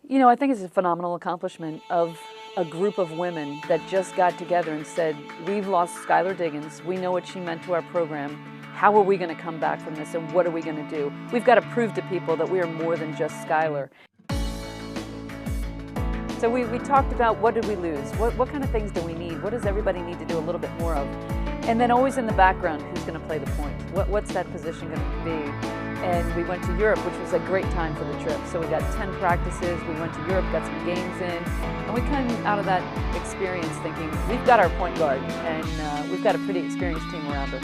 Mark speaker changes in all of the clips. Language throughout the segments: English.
Speaker 1: You know, I think it's a phenomenal accomplishment of a group of women that just got together and said, we've lost Skylar Diggins, we know what she meant to our program, how are we going to come back from this and what are we going to do? We've got to prove to people that we are more than just Skylar. So we talked about what did we lose, what kind of things do we need, what does everybody need to do a little bit more of? And then always in the background, who's going to play the point? What's that position going to be? And we went to Europe, which was a great time for the trip. So we got 10 practices, we went to Europe, got some games in, and we came out of that experience thinking, we've got our point guard, and we've got a pretty experienced team around her.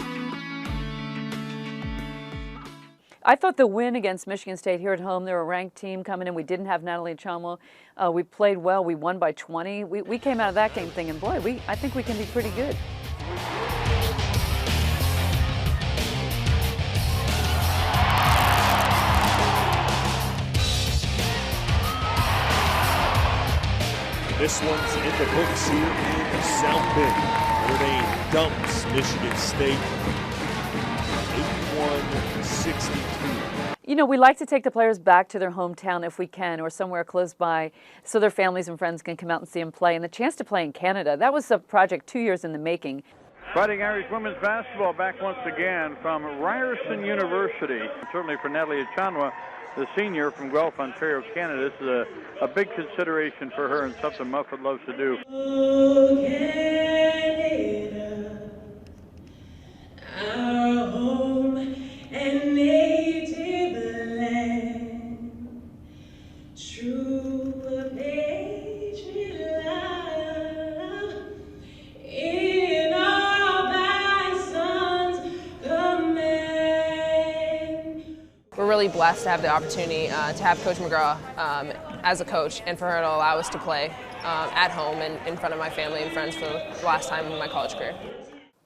Speaker 1: I thought the win against Michigan State here at home, they're a ranked team coming in. We didn't have Natalie Achonwa. We played well, we won by 20. We came out of that game thinking, boy, I think we can be pretty good.
Speaker 2: This one's in the books here in South Bend. Notre Dame dumps Michigan State 81-62.
Speaker 1: You know, we like to take the players back to their hometown if we can, or somewhere close by, so their families and friends can come out and see them play. And the chance to play in Canada, that was a project 2 years in the making.
Speaker 3: Fighting Irish women's basketball back once again from Ryerson University. Certainly for Natalie Achonwa, the senior from Guelph, Ontario, Canada. This is a big consideration for her and something Muffet loves to do.
Speaker 4: Oh, Canada, our home and native land, true patriot love, in all thy sons command.
Speaker 5: We're really blessed to have the opportunity to have Coach McGraw as a coach, and for her to allow us to play at home and in front of my family and friends for the last time in my college career.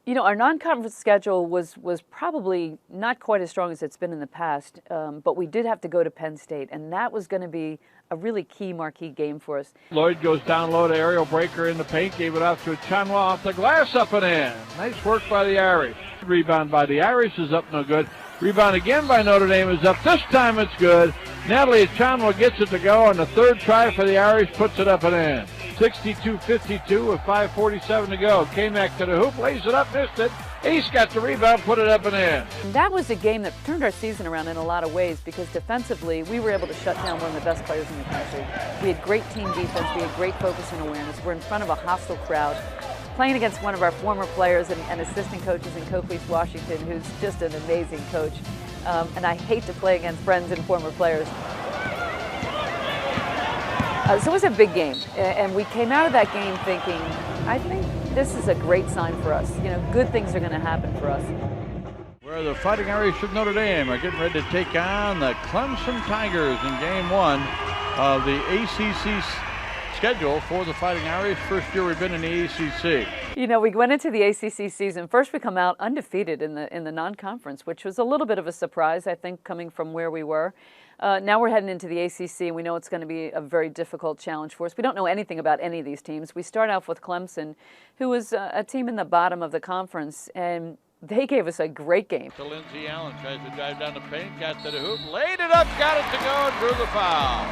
Speaker 1: You know, our non-conference schedule was probably not quite as strong as it's been in the past, but we did have to go to Penn State, and that was going to be a really key marquee game for us.
Speaker 6: Lloyd goes down low to aerial breaker in the paint, gave it off to Achonwa off the glass, up and in. Nice work by the Irish. Rebound by the Irish is up, no good. Rebound again by Notre Dame is up. This time it's good. Natalie Achonwa gets it to go on the third try for the Irish, puts it up and in. 62-52 with 5:47 to go. Kamak to the hoop, lays it up, missed it. Ace got the rebound, put it up and in.
Speaker 1: That was a game that turned our season around in a lot of ways because defensively we were able to shut down one of the best players in the country. We had great team defense, we had great focus and awareness. We're in front of a hostile crowd, playing against one of our former players and assistant coaches in Copley, Washington, who's just an amazing coach. And I hate to play against friends and former players. So it was a big game, and we came out of that game thinking, I think this is a great sign for us. You know, good things are going to happen for us.
Speaker 6: Where the Fighting Irish of Notre Dame are getting ready to take on the Clemson Tigers in game one of the ACC schedule for the Fighting Irish. First year we've been in the ACC.
Speaker 1: You know, we went into the ACC season. First, we come out undefeated in the non-conference, which was a little bit of a surprise, I think, coming from where we were. Now we're heading into the ACC, and we know it's going to be a very difficult challenge for us. We don't know anything about any of these teams. We start off with Clemson, who was a team in the bottom of the conference, and they gave us a great game.
Speaker 6: To Lindsey Allen, tries to drive down the paint, got to the hoop, laid it up, got it to go, and drew the foul.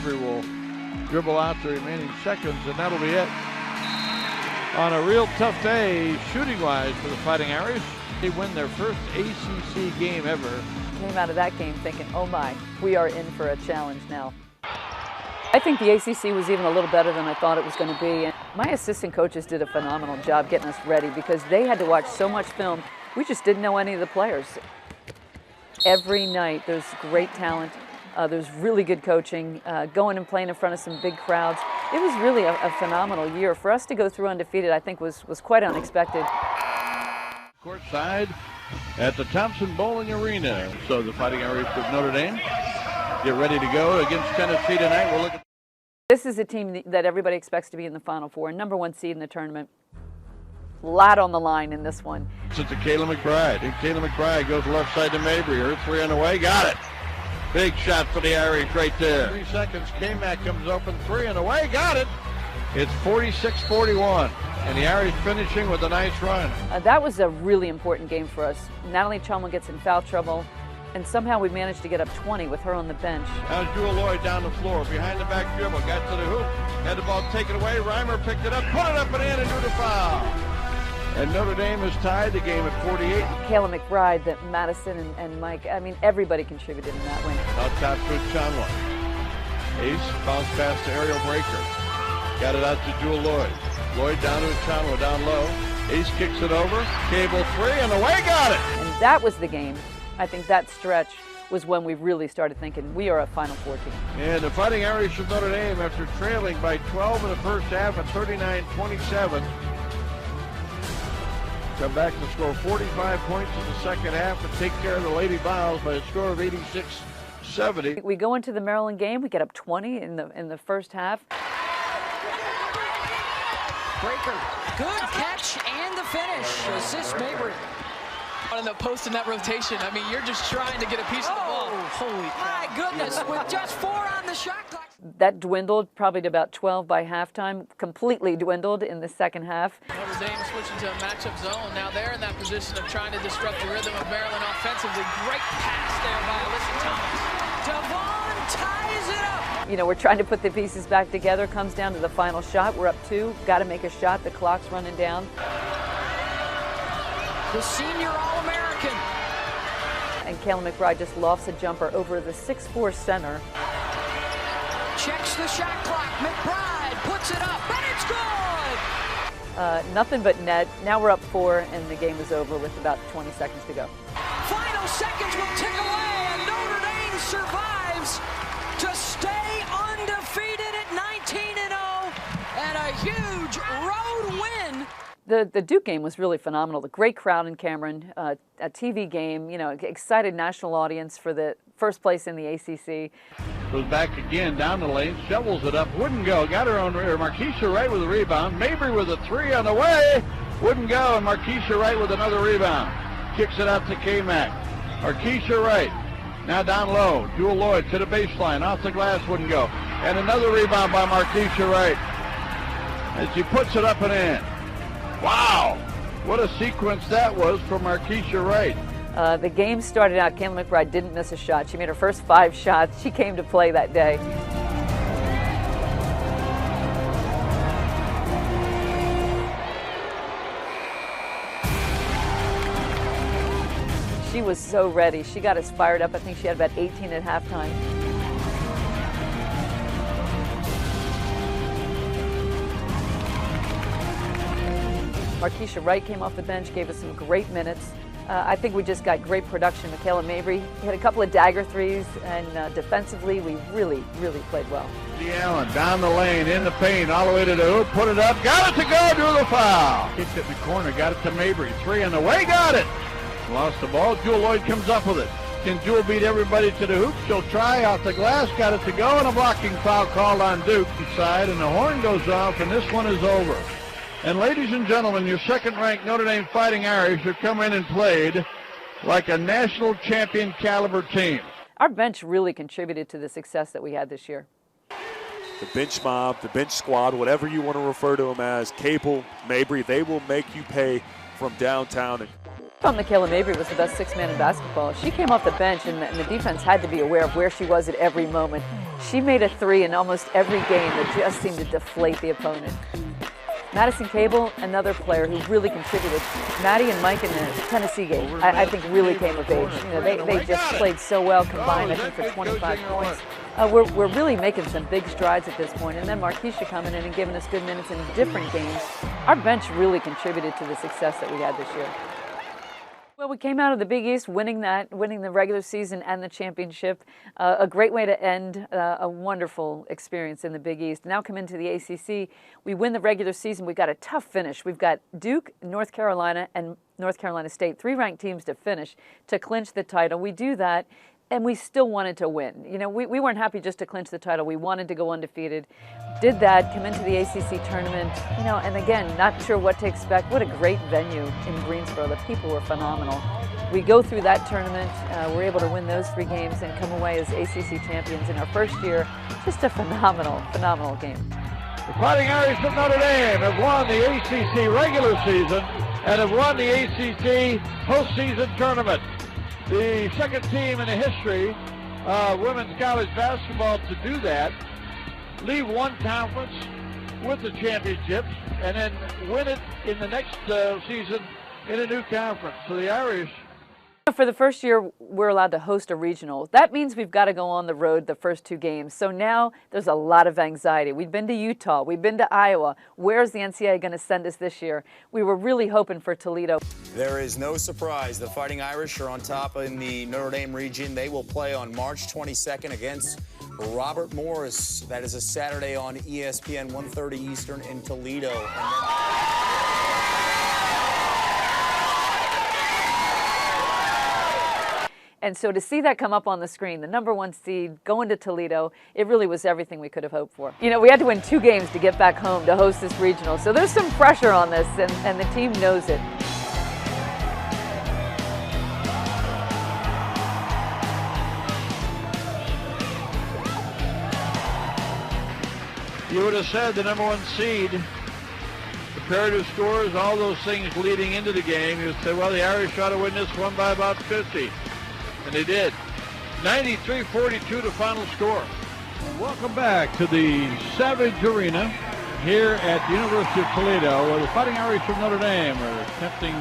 Speaker 6: Will dribble out the remaining seconds, and that'll be it. On a real tough day, shooting-wise, for the Fighting Irish. They win their first ACC game ever.
Speaker 1: Came out of that game thinking, oh my, we are in for a challenge now. I think the ACC was even a little better than I thought it was going to be. And my assistant coaches did a phenomenal job getting us ready because they had to watch so much film. We just didn't know any of the players. Every night there's great talent. There's really good coaching, going and playing in front of some big crowds. It was really a phenomenal year. For us to go through undefeated, I think was quite unexpected.
Speaker 6: Courtside at the Thompson Bowling Arena. So the Fighting Irish of Notre Dame get ready to go against Tennessee tonight. We'll look at.
Speaker 1: This is a team that everybody expects to be in the Final Four, #1 seed in the tournament. lot on the line in this one.
Speaker 6: It's to Kayla McBride, and Kayla McBride goes left side to Mabry. Her three on the way, got it. Big shot for the Irish right there. 3 seconds, K-Mac comes open, three on the way, got it. It's 46-41, and the Irish finishing with a nice run.
Speaker 1: That was a really important game for us. Natalie Chumlin gets in foul trouble, and somehow we managed to get up 20 with her on the bench.
Speaker 6: Now Jewel Lloyd down the floor, behind the back dribble, got to the hoop, had the ball taken away, Reimer picked it up, put it up and in, and drew the foul. And Notre Dame has tied the game at 48.
Speaker 1: Kayla McBride, that Madison and Mike, I mean, everybody contributed in that win.
Speaker 6: Out top to Chanwa. Ace, bounce pass to Ariel Breaker. Got it out to Jewel Lloyd. Lloyd down to Chanwa, down low. Ace kicks it over, Cable three, and away, got it!
Speaker 1: And that was the game. I think that stretch was when we really started thinking we are a Final Four team.
Speaker 6: And the Fighting Irish of Notre Dame, after trailing by 12 in the first half at 39-27, come back to score 45 points in the second half and take care of the Lady Vols by a score of 86-70.
Speaker 1: We go into the Maryland game, we get up 20 in the first half.
Speaker 7: Breaker, good catch and the finish. Assist Mabry.
Speaker 8: In the post in that rotation, I mean, you're just trying to get a piece of the ball. Holy cow.
Speaker 7: My goodness, with just 4 on the shot clock.
Speaker 1: That dwindled probably to about 12 by halftime, completely dwindled in the second half.
Speaker 8: Notre Dame switching to a matchup zone. Now they're in that position of trying to disrupt the rhythm of Maryland offensively. Great pass there by Alyssa Thomas.
Speaker 7: Devon ties it up.
Speaker 1: You know, we're trying to put the pieces back together. Comes down to the final shot. We're up 2. Got to make a shot. The clock's running down.
Speaker 7: The senior All-American.
Speaker 1: And Kayla McBride just lofts a jumper over the 6'4" center.
Speaker 7: Checks the shot clock. McBride puts it up, and it's good.
Speaker 1: Nothing but net. Now we're up 4, and the game is over with about 20 seconds to go.
Speaker 7: Final seconds will tick away, and Notre Dame survives to stay undefeated at 19-0, and a huge road win.
Speaker 1: The Duke game was really phenomenal. The great crowd in Cameron, a TV game, you know, excited national audience for the first place in the ACC.
Speaker 6: Goes back again down the lane, shovels it up, wouldn't go. Got her own rear. Marquisha Wright with a rebound. Mabry with a 3 on the way, wouldn't go. And Marquisha Wright with another rebound. Kicks it out to K-Mac. Marquisha Wright now down low. Jewel Lloyd to the baseline, off the glass, wouldn't go. And another rebound by Marquisha Wright. And she puts it up and in. Wow, what a sequence that was from Marquisha Wright.
Speaker 1: The game started out, Kayla McBride didn't miss a shot. She made her first 5 shots. She came to play that day. She was so ready. She got us fired up. I think she had about 18 at halftime. Marquisha Wright came off the bench, gave us some great minutes. I think we just got great production. Michaela Mabry hit a couple of dagger threes, and defensively, we really, really played well.
Speaker 6: Allen down the lane, in the paint, all the way to the hoop, put it up, got it to go, drew the foul. Kicked it in the corner, got it to Mabry, 3 on the way, got it. Lost the ball, Jewel Lloyd comes up with it. Can Jewel beat everybody to the hoop? She'll try, off the glass, got it to go, and a blocking foul called on Duke side, and the horn goes off, and this one is over. And ladies and gentlemen, your second-ranked Notre Dame Fighting Irish have come in and played like a national champion caliber team.
Speaker 1: Our bench really contributed to the success that we had this year.
Speaker 2: The bench mob, the bench squad, whatever you want to refer to them as, Cable, Mabry, they will make you pay from downtown.
Speaker 1: I thought Michaela Mabry was the best 6-man in basketball. She came off the bench, and the defense had to be aware of where she was at every moment. She made a 3 in almost every game that just seemed to deflate the opponent. Madison Cable, another player who really contributed. Maddie and Mike in the Tennessee game, I think really came of age. You know, they just played so well combined, I think, for 25 points. We're really making some big strides at this point. And then Marquisha coming in and giving us good minutes in different games. Our bench really contributed to the success that we had this year. Well, we came out of the Big East winning the regular season and the championship. A great way to end a wonderful experience in the Big East. Now come into the ACC. We win the regular season. We've got a tough finish. We've got Duke, North Carolina, and North Carolina State, 3 ranked teams to finish to clinch the title. We do that. and we still wanted to win. You know, we weren't happy just to clinch the title. We wanted to go undefeated. Did that, come into the ACC tournament, you know, and again, not sure what to expect. What a great venue in Greensboro. The people were phenomenal. We go through that tournament, we're able to win those 3 games and come away as ACC champions in our first year. Just a phenomenal, phenomenal game.
Speaker 6: The Fighting Irish of Notre Dame have won the ACC regular season and have won the ACC postseason tournament. The second team in the history of women's college basketball to do that, leave one conference with the championships, and then win it in the next season in a new conference. So the Irish.
Speaker 1: For the first year, we're allowed to host a regional. That means we've got to go on the road the first 2 games. So now there's a lot of anxiety. We've been to Utah. We've been to Iowa. Where's the NCAA going to send us this year? We were really hoping for Toledo.
Speaker 9: There is no surprise. The Fighting Irish are on top in the Notre Dame region. They will play on March 22nd against Robert Morris. That is a Saturday on ESPN, 1:30 Eastern in Toledo.
Speaker 1: And so to see that come up on the screen, the #1 seed going to Toledo, it really was everything we could have hoped for. You know, we had to win 2 games to get back home to host this regional. So there's some pressure on this, and the team knows it.
Speaker 6: You would have said the #1 seed, comparative scores, all those things leading into the game. You would say, well, the Irish ought to win this one by about 50. And they did. 93-42 the final score. Welcome back to the Savage Arena here at the University of Toledo, where the Fighting Irish of Notre Dame are attempting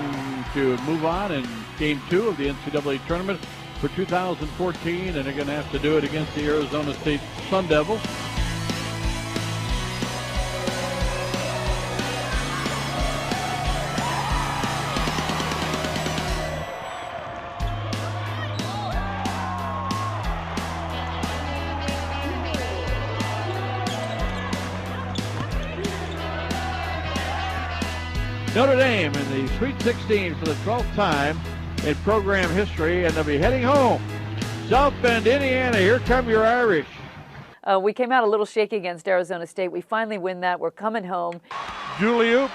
Speaker 6: to move on in Game 2 of the NCAA tournament for 2014, and they're going to have to do it against the Arizona State Sun Devils. Notre Dame in the Sweet 16 for the 12th time in program history, and they'll be heading home. South Bend, Indiana, here come your Irish.
Speaker 1: We came out a little shaky against Arizona State. We finally win that. We're coming home.
Speaker 6: Jewel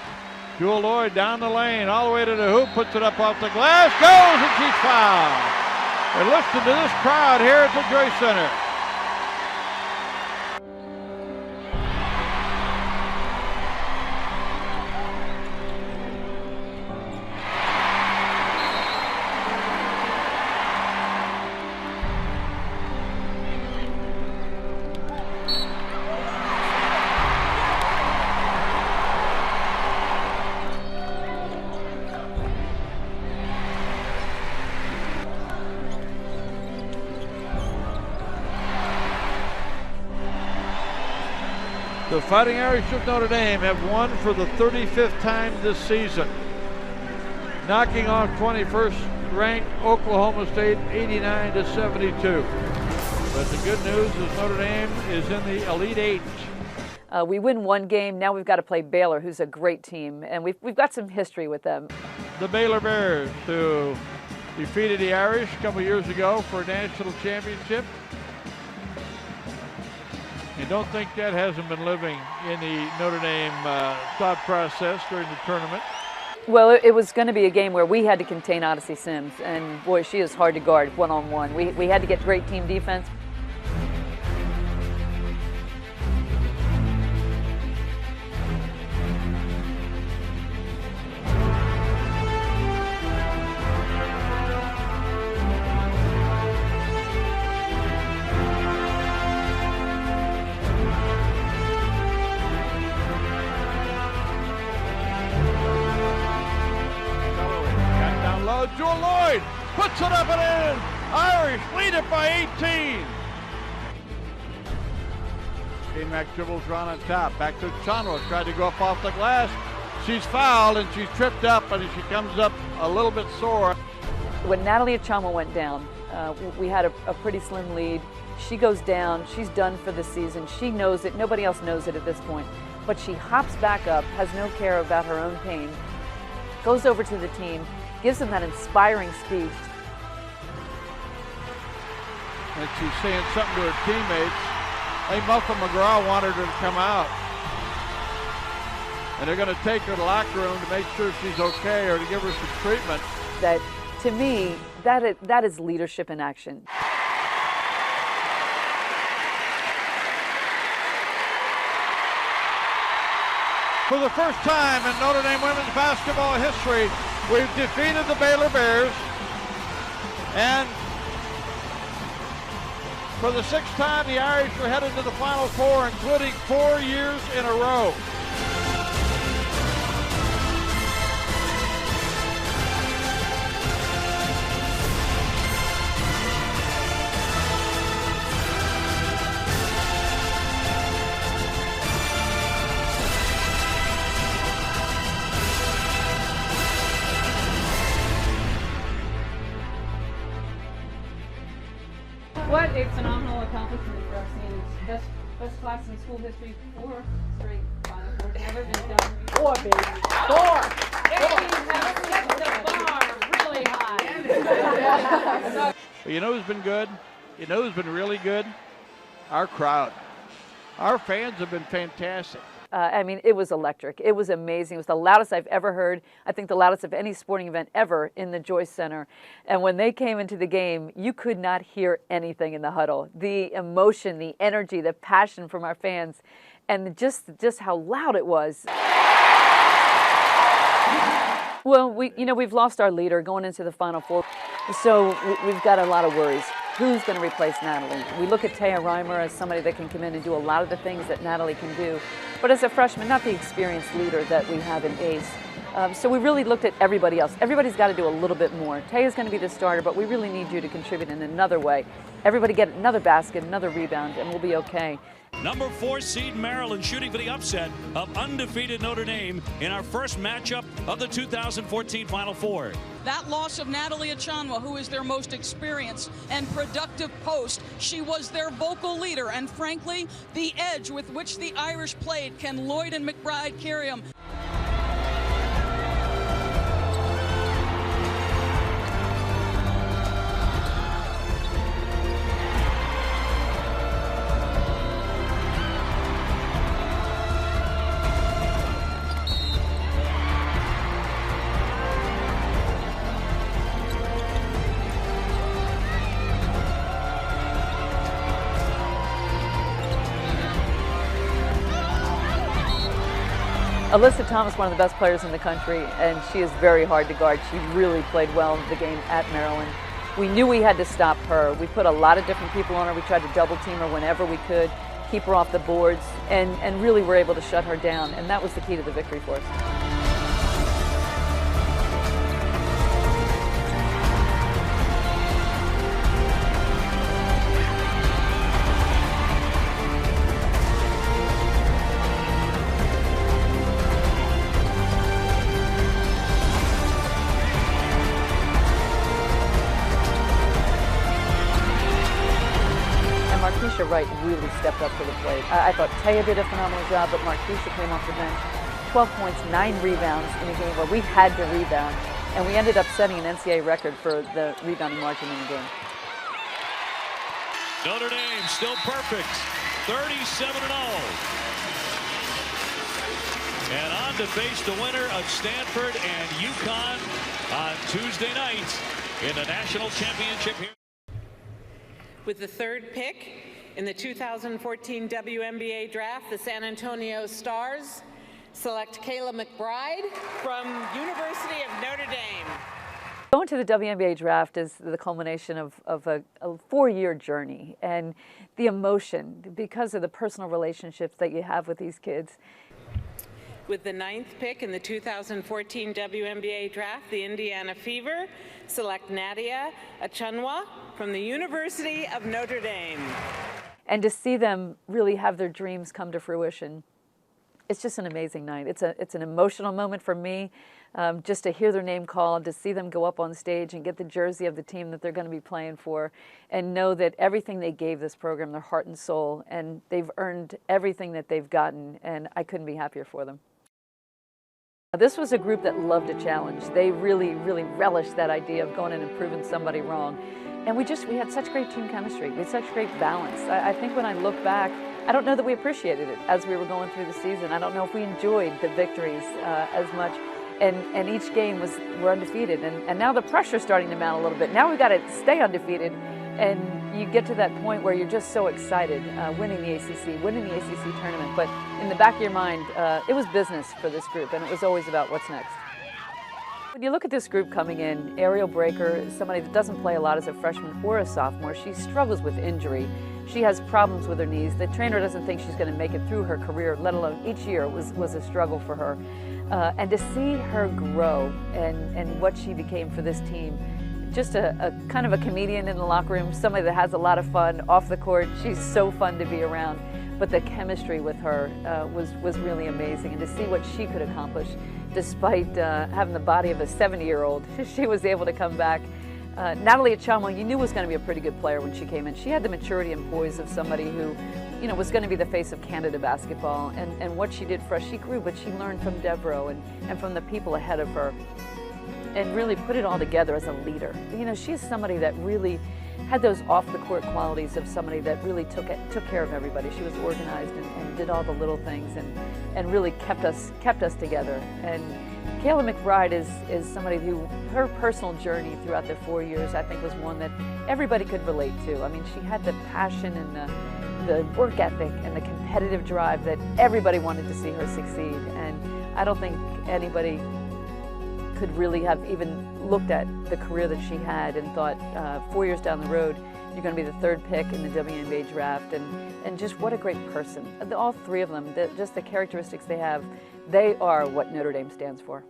Speaker 6: Lloyd down the lane, all the way to the hoop, puts it up off the glass, goes, and she's fouled. And listen to this crowd here at the Joyce Center. The Fighting Irish of Notre Dame have won for the 35th time this season, knocking off 21st ranked Oklahoma State 89-72. But the good news is Notre Dame is in the Elite Eight.
Speaker 1: We win 1 game. Now we've got to play Baylor, who's a great team, and we've got some history with them.
Speaker 6: The Baylor Bears, who defeated the Irish a couple years ago for a national championship. You don't think that hasn't been living in the Notre Dame thought process during the tournament?
Speaker 1: Well, it was going to be a game where we had to contain Odyssey Sims, and boy, she is hard to guard one-on-one. We had to get great team defense.
Speaker 6: Jewel Lloyd puts it up and in. Irish lead it by 18. K-Mac dribbles around on top. Back to Chanwa. Tried to go up off the glass. She's fouled and she's tripped up, and she comes up a little bit sore.
Speaker 1: When Natalie Achama went down, we had a pretty slim lead. She goes down. She's done for the season. She knows it. Nobody else knows it at this point. But she hops back up, has no care about her own pain, goes over to the team, gives them that inspiring speech.
Speaker 6: And she's saying something to her teammates. I think Muffet McGraw wanted her to come out. And they're going to take her to the locker room to make sure she's okay or to give her some treatment.
Speaker 1: That, to me, that is leadership in action.
Speaker 6: For the first time in Notre Dame women's basketball history, we've defeated the Baylor Bears. And for the sixth time, the Irish are headed to the Final Four, including 4 years in a row.
Speaker 1: What a phenomenal accomplishment for our seniors. Best class in school history, 4 straight Final Fours. Never been done. 4, baby. 4. They have set the bar really high.
Speaker 6: But you know who's been good? You know who's been really good? Our crowd. Our fans have been fantastic.
Speaker 1: I mean, it was electric. It was amazing. It was the loudest I've ever heard. I think the loudest of any sporting event ever in the Joyce Center. And when they came into the game, you could not hear anything in the huddle. The emotion, the energy, the passion from our fans, and just how loud it was. Well, we've lost our leader going into the Final Four, so we've got a lot of worries. Who's going to replace Natalie? We look at Taya Reimer as somebody that can come in and do a lot of the things that Natalie can do, but as a freshman, not the experienced leader that we have in Ace. So we really looked at everybody else. Everybody's got to do a little bit more. Taya's going to be the starter, but we really need you to contribute in another way. Everybody get another basket, another rebound, and we'll be okay.
Speaker 10: Number 4 seed Maryland shooting for the upset of undefeated Notre Dame in our first matchup of the 2014 Final Four.
Speaker 11: That loss of Natalie Achanwa, who is their most experienced and productive post, she was their vocal leader, and frankly, the edge with which the Irish played, can Lloyd and McBride carry them?
Speaker 1: Alyssa Thomas, one of the best players in the country, and she is very hard to guard. She really played well in the game at Maryland. We knew we had to stop her. We put a lot of different people on her. We tried to double team her whenever we could, keep her off the boards, and really were able to shut her down, and that was the key to the victory for us. Wright really stepped up to the plate. I thought Taya did a phenomenal job, but Marquisha came off the bench. 12 points, 9 rebounds in a game where we had to rebound, and we ended up setting an NCAA record for the rebounding margin in the game.
Speaker 10: Notre Dame still perfect, 37-0. And on to face the winner of Stanford and UConn on Tuesday night in the national championship here.
Speaker 12: With the 3rd pick in the 2014 WNBA draft, the San Antonio Stars select Kayla McBride from University of Notre Dame.
Speaker 1: Going to the WNBA draft is the culmination of a 4-year journey, and the emotion because of the personal relationships that you have with these kids.
Speaker 12: With the 9th pick in the 2014 WNBA draft, the Indiana Fever select Nadia Achanwa from the University of Notre Dame.
Speaker 1: And to see them really have their dreams come to fruition, it's just an amazing night. It's an emotional moment for me, just to hear their name called, to see them go up on stage and get the jersey of the team that they're going to be playing for, and know that everything they gave this program, their heart and soul, and they've earned everything that they've gotten, and I couldn't be happier for them. This was a group that loved a challenge. They really, really relished that idea of going in and proving somebody wrong. And we had such great team chemistry. We had such great balance. I think when I look back, I don't know that we appreciated it as we were going through the season. I don't know if we enjoyed the victories as much. And each game we're undefeated. And now the pressure's starting to mount a little bit. Now we've got to stay undefeated. And you get to that point where you're just so excited, winning the ACC tournament. But in the back of your mind, it was business for this group, and it was always about what's next. When you look at this group coming in, Ariel Breaker, somebody that doesn't play a lot as a freshman or a sophomore, she struggles with injury. She has problems with her knees. The trainer doesn't think she's going to make it through her career, let alone each year was a struggle for her. And to see her grow and what she became for this team, just a kind of a comedian in the locker room, somebody that has a lot of fun off the court. She's so fun to be around. But the chemistry with her was really amazing. And to see what she could accomplish, despite having the body of a 70-year-old, she was able to come back. Natalie Achanwa, you knew was going to be a pretty good player when she came in. She had the maturity and poise of somebody who, was going to be the face of Canada basketball. And what she did for us, she grew, but she learned from Devereaux and from the people ahead of her, and really put it all together as a leader. She's somebody that really had those off-the-court qualities of somebody that really took care of everybody. She was organized and did all the little things and really kept us together. And Kayla McBride is somebody who, her personal journey throughout the 4 years, I think, was one that everybody could relate to. I mean, she had the passion and the work ethic and the competitive drive that everybody wanted to see her succeed. And I don't think anybody could really have even looked at the career that she had and thought 4 years down the road, you're going to be the 3rd pick in the WBB draft, and just what a great person. All three of them, just the characteristics they have, they are what Notre Dame stands for.